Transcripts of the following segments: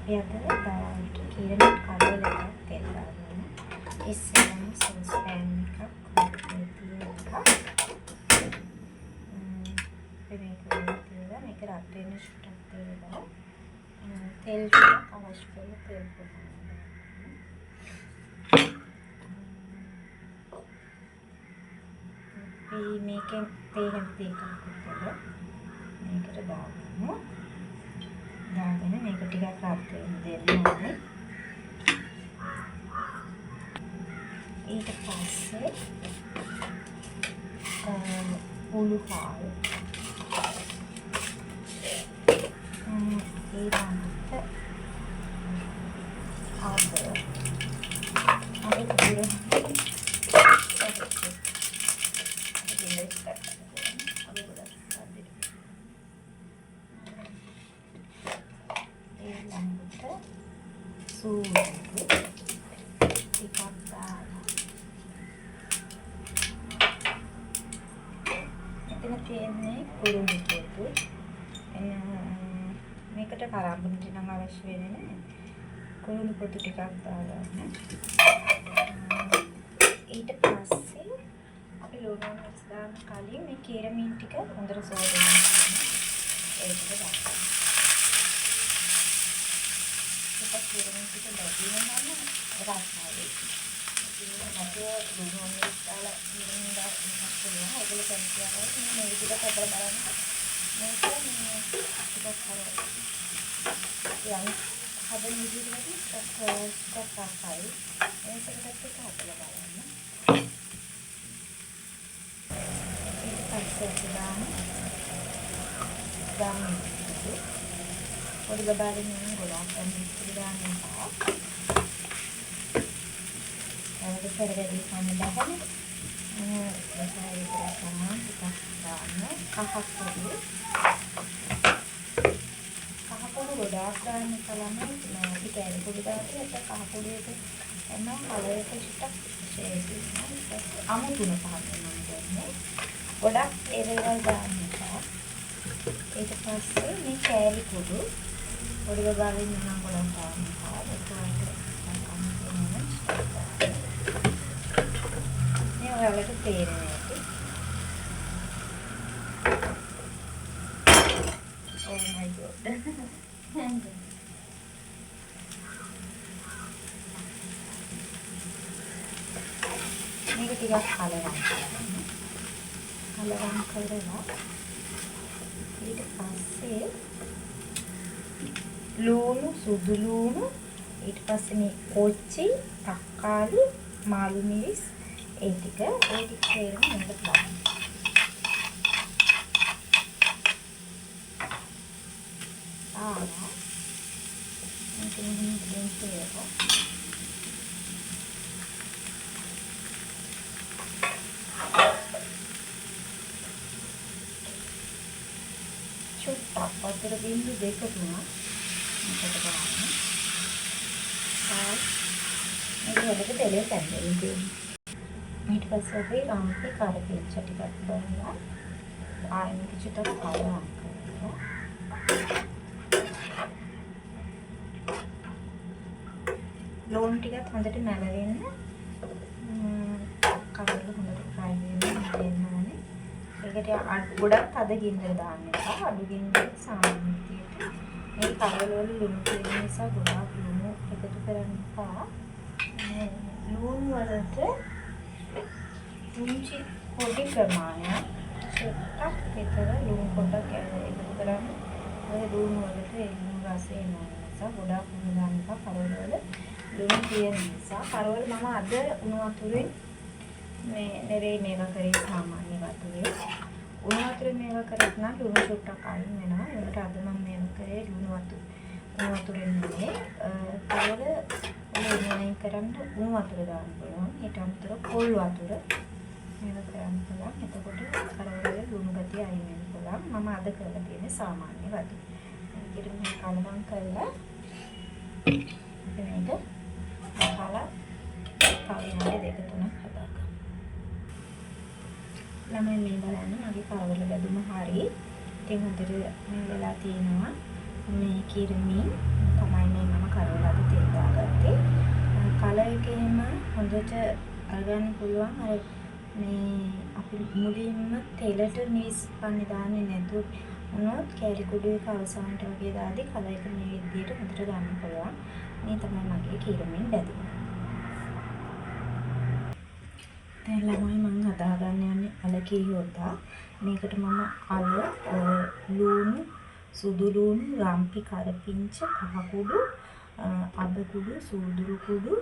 අපි අද දාට කීරණට් කලවල එකක් තෙල් දාගන්න. ඉස්සෙල්ලාම සෝස් පෑන් එකක් කොටේ තියලා මේක තියලා මේක රත් වෙන ෂුටක් තියලා තෙල් ටිකක් අවශ්‍ය කරලා තෙල් පොඩ්ඩක් මේකෙන් තේරෙන දෙයක් කරලා මේකට දාගන්න. දාගෙන මේක ටිකක් රත් වෙන්න දෙන්න ඕනේ. ඊට පස්සේ උළු පාල් ඊළඟට සූදු ටිකක් දාලා එතන තියෙන්නේ කුරුඳු පොතු. මේකට කරාඹුණු නම් අවශ්‍ය වෙන්නේ නැහැ. කුරුඳු පොතු ටිකක් දාගන්න. ඊට පස්සේ අපි ලුණු මික්ස් දාන්න කලින් මේ කීරමීන් ටික හොඳට සෝදන්න ඒක දාන්න. කීරමීන් ටික දැදීම නම් රසයි. ඒක ලුණු මික්ස් දාලා කීරමීන් දාලා මික්ස් කරලා ඒකල කැන්සියනවා. මේ විදිහට හදලා බලන්න. මේක ටිකක් හරි යම් හදන විදිහට ටිකක් රසයි. ඒකකට ටිකක් හදලා බලන්න. ඊට පස්සේ දාන්න පොඩි බබාලේ නෙමෙයි ගොඩක් මිස්ටි දාන්න එපා. ඒක පෙරදෙවි කන්න බහනේ. ඒකයි තමයි ටිකක් දාන්න. කහක් පොඩි ගොඩාක් දාන්න කලම අපි කැරි පොඩි දාලා ඒක කහ පොඩියට එනම් කලර් එක ටිකක් ෂේඩ් අමුතුන පහක් වෙනවා කියන්නේ. ගොඩක් ඒ දේවල් දාන්න එපා. ඊට පස්සේ මේ කැරි පොඩි බබාලේ නම් ගොඩක් දාන්න එපා. ඒක මේ ඔයාලට තේරෙන්නේ නැති. Oh my god. මේක ටිකක් කලවම් කරලා ඊට පස්සේ ලුණු සුදු ලුණු ඊට පස්සේ මේ කොච්චි තක්කාලි මාළු මිරිස් ඒ ටික තේරෙන්න මේකට දාන්න. චුට්ටක් වතුර බින්දු දෙක තුනක් මේකට දාන්න. මේක හොඳට තෙලේ තැම්බෙන්න දෙන්න. ඊට පස්සේ අපි රාම්පේ කරපිච්ච ටිකක් දාලා ආයෙත් චුට්ටක් කලවම් කරනවා. ලුණු ටිකත් හොඳට මැලවෙන්න කවරල හොඳට ෆ්‍රයි වෙන්න දෙන්න ඕනේ. ඒකට ගොඩක් තද ගින්දර දාන්න එපා. අඩු ගින්දර සාමාන්‍ය විදියට. මේ කවරල වල ලුණු තියෙන නිසා ගොඩක් ලුණු එකතු කරන්න එපා. ලුණු වලට පුංචි පොඩි ප්‍රමාණයක් ටිකක් විතර ලුණු පොඩක් එකතු කරන්න. ඒ ලුණු වලට ඒ ලුණු රසය එන නිසා ගොඩක් ලුණු දාන්න එපා. කවරල වල ලුණු තියෙන නිසා කරවල මම අද උණු වතුරෙන් මේ නෙවෙයි මේවා කරේ සාමාන්‍ය වතුරේ. උණු වතුරෙන් මේවා කරත් නම් ලුණු ටිකක් අයින් වෙනවා. ඒකට අද මම මේවා කරේ උණු වතුරෙන් නෙවෙයි. කරවල ලුණු අයින් කරන්න උණු වතුර දාන්න පුළුවන්. ඊට අමතරව පොල් වතුර මේවා කරන්න පුළුවන්. එතකොට කරවල ලුණු ගතිය අයින් වෙන්න පුළුවන්. මම අද කරලා තියෙන්නේ සාමාන්‍ය වතුර. ඊට මේ කලවම් කරලා මේක අහලා කවිනාඩි දෙක තුනක් හදාගන්න. ළමයි මේ බලන්න මගේ කරවල බැදුම හරි. ඉතින් හොඳට මේ වෙලා තියෙනවා. මේ කිරමීන් තමයි මේ කරවලාද තෙල් දාගත්තේ. කලර් එකේම හොඳට අරගන්න පුළුවන්. අර මේ අපි මුලින්ම තෙලට නිස් පන්නේ දාන්නේ නැතුව මොනවත් කැලි කුඩු එක අවසානට වගේ දාදී කලර් එක මේ විදිහට හොඳට ගන්න පුළුවන්. මේ තමයි මගේ කීරමෙන් බැදුම. දැන් ළමයි මම හදාගන්න යන්නේ අලකිරි හොද්දා. මේකට මම අල, ලුණු, සුදු ලුණු, රම්පි කරපිංච, කහ කුඩු, අබ කුඩු, සූදුරු කුඩු,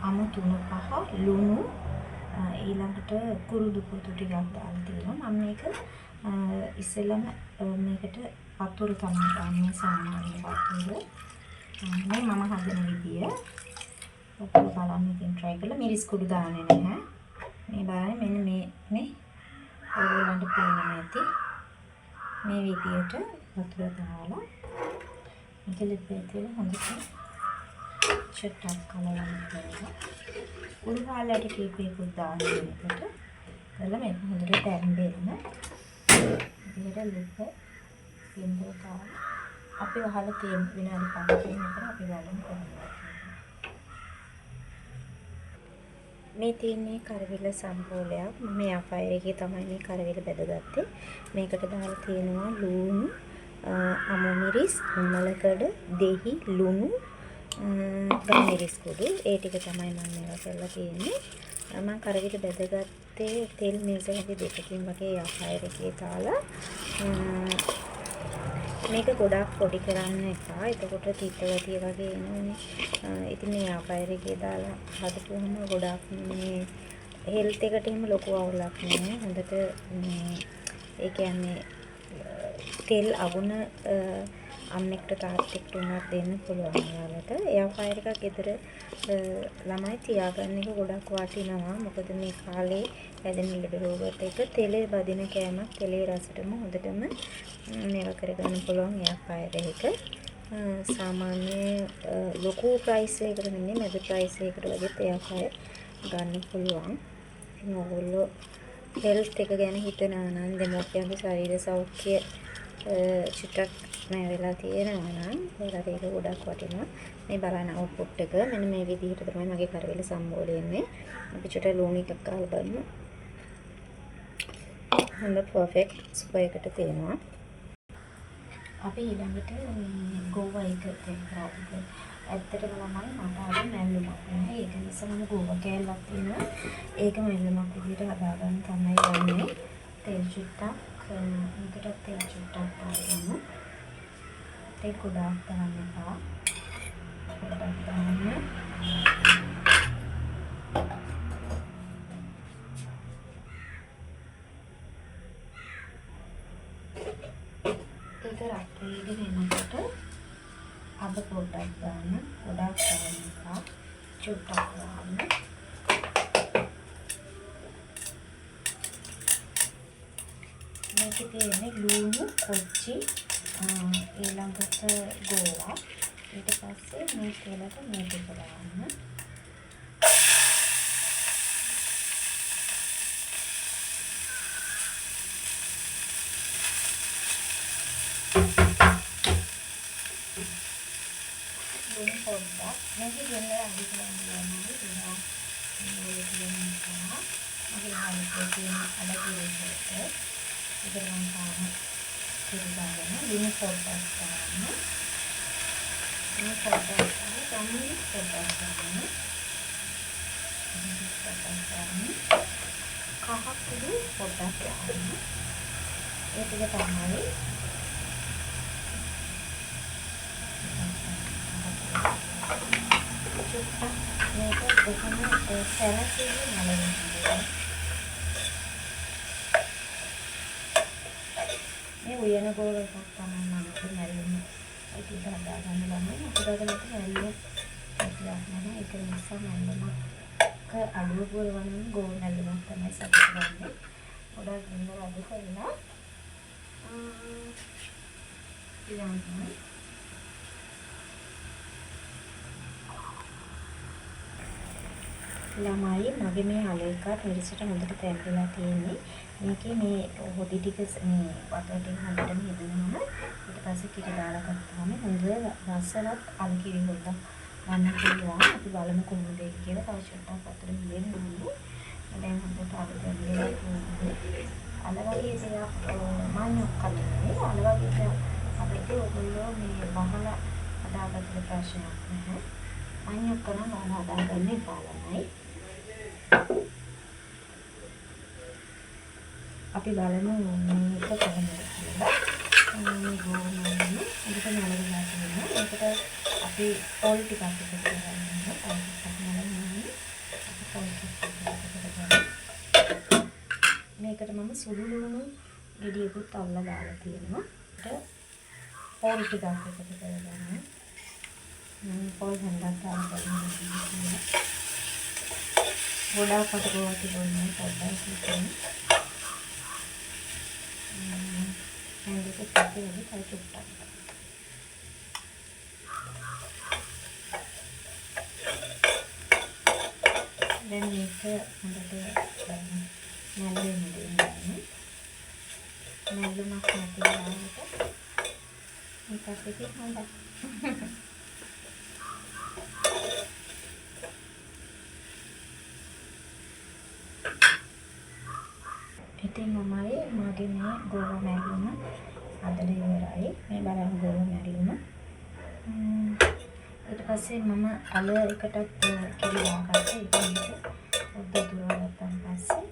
අමු 3-5, ලුණු, ඊළඟට කුරුදු පොතු ටිකක් දාලා තියෙනවා. මම මේක ඉස්සෙල්ලම මේකට වතුර තමයි ගන්නේ, සාමාන්‍ය වතුර. මේ මම හදන විදිය. ඔතන බලන්න ඉතින් try කරලා මිරිස් කුඩු දාන්නේ නැහැ. මේ බලන්න මෙන්න මේ ඔයගොල්ලන්ට පේනවා ඇති. මේ විදියට වතුර දාලා මේක ලිපේතිල හොඳට චට්ටක් කලවන්න කරලා උඩු පාලට කීපයකුත් දාන්න මේකට. කරලා මේක හොඳට තැම්බෙන්න. මේකට ලිප පින්දෝ දාලා අපි වහලා තියෙන විනාඩි 5කින් විතර අපි බලමු කොහොමද. මේ තියෙන්නේ කරවිල සම්පූර්ණයක්. මම යාපයර එකේ තමයි මේ කරවිල බෙදගත්තේ. මේකට දාලා තියෙනවා ලුණු, අමු මිරිස්, උමලකඩ, දෙහි, ලුණු, ගම්මිරිස් කුඩු. ඒ ටික තමයි මම මේවා කරලා තියෙන්නේ. මම කරවිල බෙදගත්තේ තෙල් මේසෙක දෙකකින් වගේ යාපයර එකේ දාලා. මේක ගොඩක් පොඩි කරන්න එපා. එතකොට තිතවතිය වගේ එනවනේ. ඉතින් මේ යාපයර එකේ දාලා හදපුවම ගොඩක් මේ හෙල්ත් එකට එහෙම ලොකු අවුලක් නෑ. හොඳට මේ ඒ කියන්නේ තෙල් අගුණ අම්මෙක්ට තාත්තෙක්ට උනත් දෙන්න පුළුවන් ඔයාලට. යාපයර එකක් ගෙදර ළමයි තියාගන්න එක ගොඩක් වටිනවා. මොකද මේ කාලේ හැදෙන ලෙඩ රෝගات එක තෙලේ බදින කෑමක් තෙලේ රසටම හොඳටම මේවා කරගන්න පුළුවන් යාපයර එක. සාමාන්‍ය ලොකු ප්‍රයිස් එකකට නෙමෙයි මැද ප්‍රයිස් එකකට වගේ යාපයර ගන්න පුළුවන්. ඉතින් ඔයගොල්ලෝ හෙල්ත් එක ගැන හිතනවා නම් දෙමෝපියන්ගේ ශරීර සෞඛ්‍ය චිත්තක් මේ වෙලා තියෙනවා නම් ඒකට ඒක ගොඩක් වටිනවා. මේ බලන්න අවුට්පුට් එක මෙන්න මේ විදිහට තමයි මගේ කරවිල සම්බෝල එන්නේ. අපි චුට්ට ලුණු එකක් ගාලා බලමු. හොඳ පර්ෆෙක්ට් ස්පර් එකට තියෙනවා. අපි ඊළඟට මේ ගෝවා එක තේරුම් ඇත්තටම ළමයි මට අර මැල්ලුමක් නෑ. ඒක නිසා මම ගෝවා කෑල්ලක් තියෙනවා. ඒක මැල්ලුමක් විදිහට හදාගන්න තමයි යන්නේ. තෙල් චුට්ටක් මේකට තෙල් චුට්ටක් දාගන්න. තෙල් ගොඩාක් දාන්න එපා. පොඩ්ඩක් දාන්න. ඒක රත් වෙනකොට අබ පොඩ්ඩක් දාන්න. ගොඩාක් දාන්න එපා. චුට්ටක් දාන්න. මේකේ තියෙන්නේ ලුණු, කොච්චි, ඊළඟට ගෝවා. ඊට පස්සේ මේ තෙලට මේ ටික දාන්න. ලුණු පොඩ්ඩක් මේකේ දෙන්න අඩි කරන්න ඕනේ. ඒක මගේ හයිපෝ තියෙන අලකිරි හොට. ඉතින් මම තාම තිරගන්න ලුණු පොඩ්ඩක් දාන්න. ලුණු පොඩ්ඩක් දාන්න. පොඩ්ඩක් දාන්න. කහ කුඩු පොඩ්ඩක් දාන්න. ඒක තමයි මේක කොහොමද සැලසෙන්නේ නැලෙන්නේ. මේ උයන ගෝල එකක් තමයි මම මැල්ලුම ඒක හදාගන්න ළමයි. අපිට මැල්ලුම නැහැ. ඒක නිසා මැල්ලුමක් අඩුව පුරවන ගෝල මැල්ලුමක් තමයි සකස් කරන්නේ. ගොඩක් ඉන්න අඩු කරලා ඊළඟට ළමයි මගේ මේ අල එකත් මිරිසට හොඳට තැම්පෙලා තියෙන්නේ. මේකේ මේ හොදි ටික මේ වතුර ටික හොඳටම හෙදුනම ඊට පස්සේ කිරි දාලා ගත්තාම හොඳ රසවත් අලු කිරි හොද්දා ගන්න පුළුවන්. අපි බලමු කොහොමද ඒක කියලා. තව චුට්ටක් වතුර මිලෙන්න ඕනේ. දැන් හොඳට අලු දෙන්නෙලා තියෙන්නේ. අල වගේ දෙයක් මාන්නයක් කන්නේ. අල වගේ දෙයක් අපිට ඔයගොල්ලෝ මේ වහලා හදාගත්ත ප්‍රශ්නයක් නැහැ. මාන්නයක් කරන වහලා හදාගන්නේ පාලනයි. අපි බලමු මේක කොහොමද කියලා. මේ ගෝනම ඒකට නලගලා තියෙනවා. ඒකට අපි ඕල් ටිකක් එකතු කරගන්නවා. මේකට මම සුදු ලුණු ගෙඩියකුත් අල්ලලා දාලා තියෙනවා. ඒකට ඕල් ටිකක් එකතු කරගන්නවා. ඕල් හඳක් දාලා බලන්න. ගොඩාක් පටලවා තිබුණේ පොඩ්ඩක් හිතන්න. මේක පැත්තේ තව චුට්ටක්. දැන් මේක හොඳට නැල්ලෙන්න දෙන්න. නැල්ලුමක් නැති වෙලාවට මේකත් එක්ක හොඳයි. ඉතින් මමයි මගේ මේ ගෝවා මැල්ලුම අදලා ඉවරයි. මේ බලන්න ගෝවා මැල්ලුම. ඊට පස්සේ මම අල එකටත් කිරි දාගත්තා. ඒක පොඩ්ඩක් දුරව ගත්තාන් පස්සේ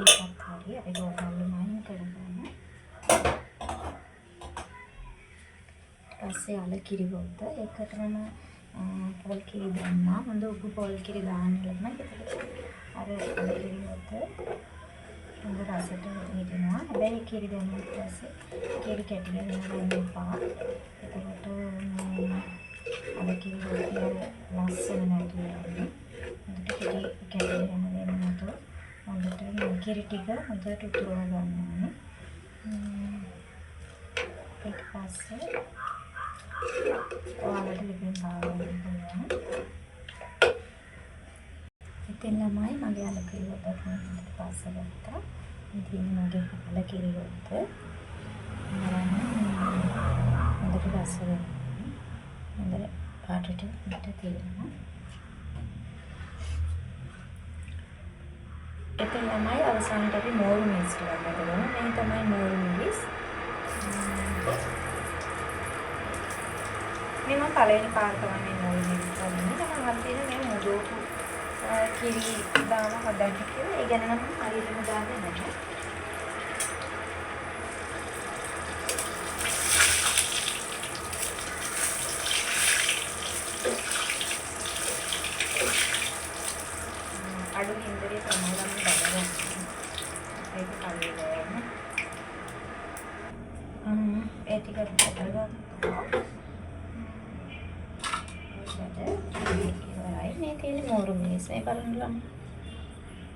ඒකත් හරිය අපි ගෝවා මැල්ලුම අයින් කරගන්න. පස්සේ අල කිරි හොද්ද ඒකට මම පොල් කිරි දැම්මා. හොඳ උපු පොල් කිරි දාන්න ලබන. අර අල කිරි හොද්ද හොඳ රසට හිටිනවා. හැබැයි කිරි දැම්මත් පස්සේ කිරි කැටි ගන්න එපා. එතකොට අර කිරි හොද්ද ලස්සන නැතු වෙනවා. හොඳට කිරි කැටි ගන්න දෙන්න නැතුව හොඳට කිරි ටික හොඳට උතුරව ගන්න ඕනේ. ඊට පස්සේ ඔයාලට ලිපින් පාවන්න පුළුවන්. ඉතින් ළමයි මගේ අල කිරි හොද්ද හොඳට පස්සේ ගත්තා. ඉතින් මගේ අල කිරි හොද්ද හොඳට රස වෙනවා. හොඳට පාටට පිට තියෙනවා. ඉතින් ළමයි අවසානට අපි මෝරු මිරිස් ටිකක් ගන්නවා. මේ තමයි මෝරු මිරිස්. මේ මම පළවෙනි පාර තමයි මෝරු මිරිස් ගන්නේ. මම හිතන්නේ මේ මොදෝපු කිරි දාලා හදන්න කියලා. ඒ ගැන නම් හරියටම දන්නේ නැහැ. අඩු හින්දේ තමයි මම බඩගන්නේ. ඒක පරිලෝම. ඒ ටික හදලා මේ තියෙන මෝරු මිරිස් මේ බලන්න.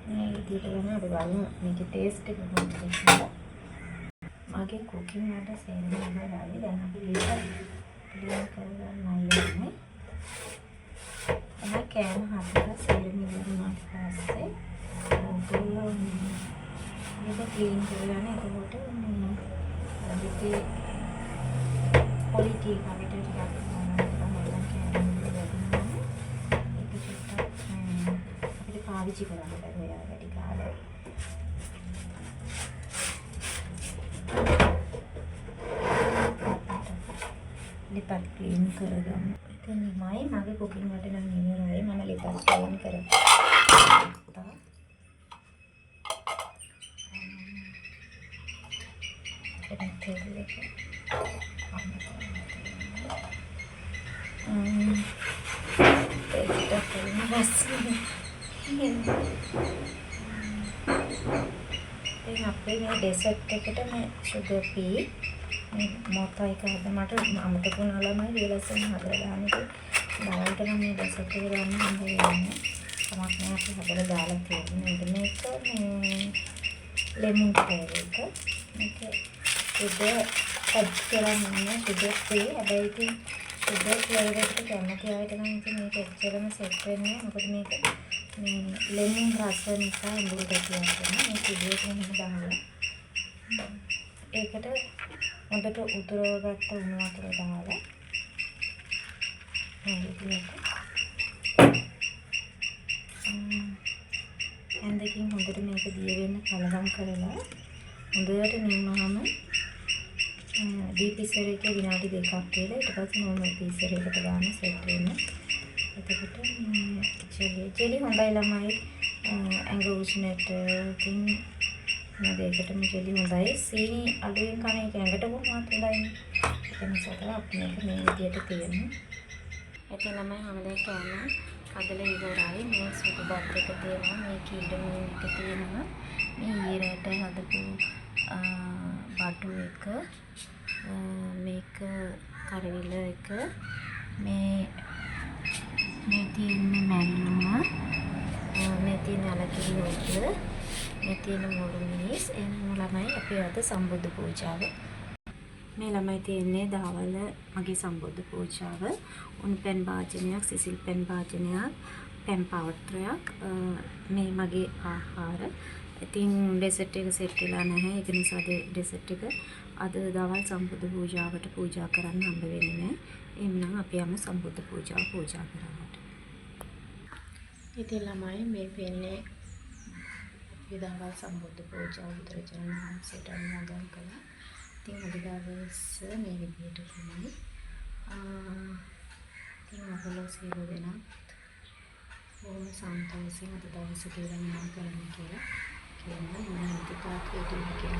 මේ විදිහට වෙන අපි බලමු මේකේ ටේස්ට් එක කොහොමද කියලා. මගේ කුකින් වලට සේරම ඉවරයි. දැන් අපි ලියලා කරගන්නයි යන්නේ. එහා කෑම හදලා සේරම ඉවරුනාට පස්සේ ඔයගොල්ලෝ මේක ක්ලීන් කරගන්න. එතකොට මේ අපිට ක්වොලිටි එකට ටිකක් පාවිච්චි කරන්න බැහැ යා වැඩි කාලයක්. ලිපත් ක්ලීන් කරගන්න. ඉතින් මයි මගේ කුකින් වලට නම් ඉවරයි. මම ලිපත් ක්ලීන් කරගත්තා. ඒක තේරෙන්නේ. දැන් අපේ මේ ඩෙසර්ට් එකට මේ sugar pea මේ මොකයි කරද මට අමතක වුණා ළමයි විලසෙන් හදලා දාන්න ඉතින් බලන්න නම් මේ ඩෙසර්ට් එක ගන්න හම්බ වෙන්නේ. තමක් නෑ අපි හදලා දාලා තියෙන්නේ. මේක මේ ලෙමන් ෆ්ලේවර් එක. මේක sugar add කරන්නේ sugar free. හැබැයි ඉතින් sugar flavour එකට කැමති අයට නම් ඉතින් මේක එච්චරම සෙට් වෙන්නේ. මොකද මේක මේ ලෙමන් රස නිසා අඹුරු ගැටියක් වෙනවා. මේ කිරියකින් දාලා ඒකට හොඳට උතුරවගත්ත උණු වතුර දාලා මේ විදිහට ඇඳකින් හොඳට මේක දිය වෙන්න කලවම් කරලා හොඳට නිවුනහම ඩීප් එකේ විනාඩි 2ක් කියලා ඊට පස්සේ නෝමල් පීසර් එකට දාන්න සෙට් වෙන්න. එතකොට ජෙලි හොඳයි ළමයි ඇඟ උෂ්ණයටකින් මේකටම ජෙලි හොඳයි. සීනි අඩුවෙන් කන එක ඇඟට කොහොමද හොඳයි. ඒක නිසා තමයි අපි මේක මේ විදිහට තියන්නේ. ඉතින් ළමයි හැමදේම කෑම කඩලා ඉවරයි. මේ සුදු බත් එක තියෙනවා, මේ කීඩමීන් එක තියෙනවා, මේ ඊරට හදපු බටු එක, මේක කරවිල එක, මේ තියෙන මැල්ලුම, මේ තියෙන අලකිරි හොද්ද, මේ තියෙන මුළු මිනිස්. එහෙනම් ළමයි අපි අද සම්බුද්ධ පූජාව මේ ළමයි තියෙන්නේ දහවල මගේ සම්බුද්ධ පූජාව. උණු පැන් භාජනයක්, සිසිල් පැන් භාජනයක්, පැන් පාත්‍රයක්, මේ මගේ ආහාර. ඉතින් ඩෙසර්ට් එක සෙට් වෙලා නැහැ. ඒක නිසා ඩෙසර්ට් එක අද දවල් සම්බුද්ධ පූජාවට පූජා කරන්න හම්බ වෙන්නේ නැහැ. එහෙනම් අපි යමු සම්බුද්ධ පූජාව පූජා කරන්නට. ඉතින් ළමයි මේ වෙන්නේ අපි දවල් සම්බුද්ධ පූජාව බුදුරජාණන් වහන්සේට අනුමෝදන් කළා. ඉතින් අද දවස් මේ විදිහට තමයි. ඉතින් ඔයගොල්ලෝ සියලු දෙනා බොහොම සන්තෝෂයෙන් අද දවස ගෙවන්න කරන්න කියලා කියනවා. මම හිතේ තාක්ෂේට කියන